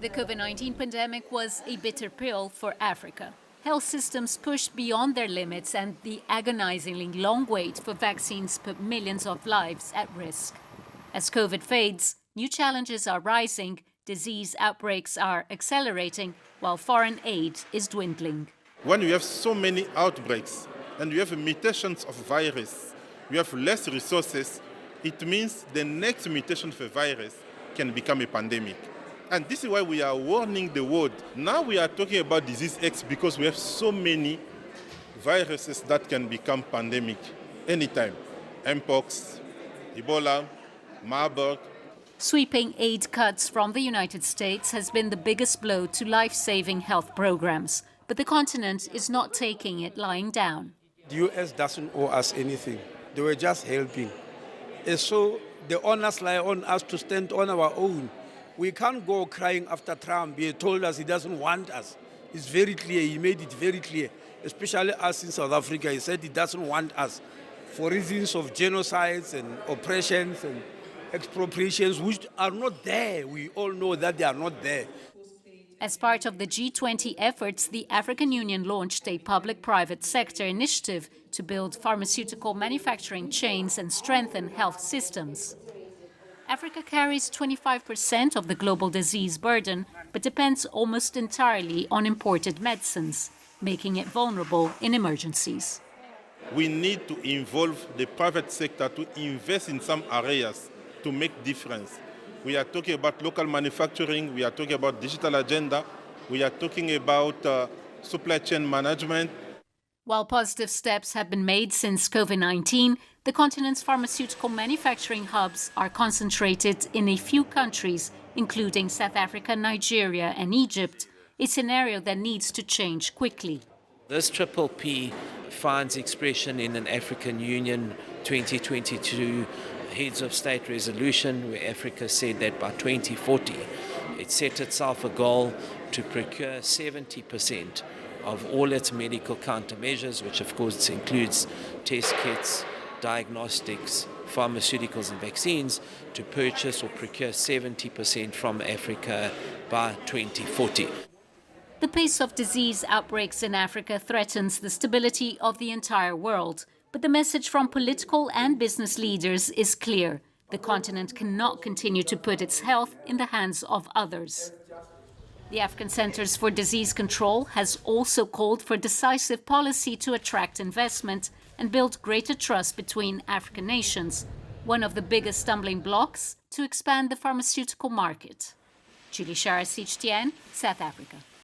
The COVID-19 pandemic was a bitter pill for Africa. Health systems pushed beyond their limits, and the agonizingly long wait for vaccines put millions of lives at risk. As COVID fades, new challenges are rising, disease outbreaks are accelerating, while foreign aid is dwindling. When you have so many outbreaks and you have mutations of virus, you have less resources, it means the next mutation of a virus can become a pandemic. And this is why we are warning the world. Now we are talking about disease X because we have so many viruses that can become pandemic anytime. Mpox, Ebola, Marburg. Sweeping aid cuts from the United States has been the biggest blow to life-saving health programs. But the continent is not taking it lying down. The US doesn't owe us anything. They were just helping. And so the onus lies on us to stand on our own. We can't go crying after Trump. He told us he doesn't want us. It's very clear. He made it very clear, especially us in South Africa. He said he doesn't want us for reasons of genocides and oppressions and expropriations, which are not there. We all know that they are not there. As part of the G20 efforts, the African Union launched a public-private sector initiative to build pharmaceutical manufacturing chains and strengthen health systems. Africa carries 25% of the global disease burden, but depends almost entirely on imported medicines, making it vulnerable in emergencies. We need to involve the private sector to invest in some areas to make difference. We are talking about local manufacturing, we are talking about digital agenda, we are talking about supply chain management. While positive steps have been made since COVID-19, the continent's pharmaceutical manufacturing hubs are concentrated in a few countries, including South Africa, Nigeria and Egypt, a scenario that needs to change quickly. This triple P finds expression in an African Union 2022 Heads of State resolution, where Africa said that by 2040 it set itself a goal to procure 70% of all its medical countermeasures, which of course includes test kits, diagnostics, pharmaceuticals and vaccines, to purchase or procure 70% from Africa by 2040. The pace of disease outbreaks in Africa threatens the stability of the entire world. But the message from political and business leaders is clear. The continent cannot continue to put its health in the hands of others. The African Centers for Disease Control has also called for decisive policy to attract investment and build greater trust between African nations, one of the biggest stumbling blocks to expand the pharmaceutical market. Julie Shara, CGTN, South Africa.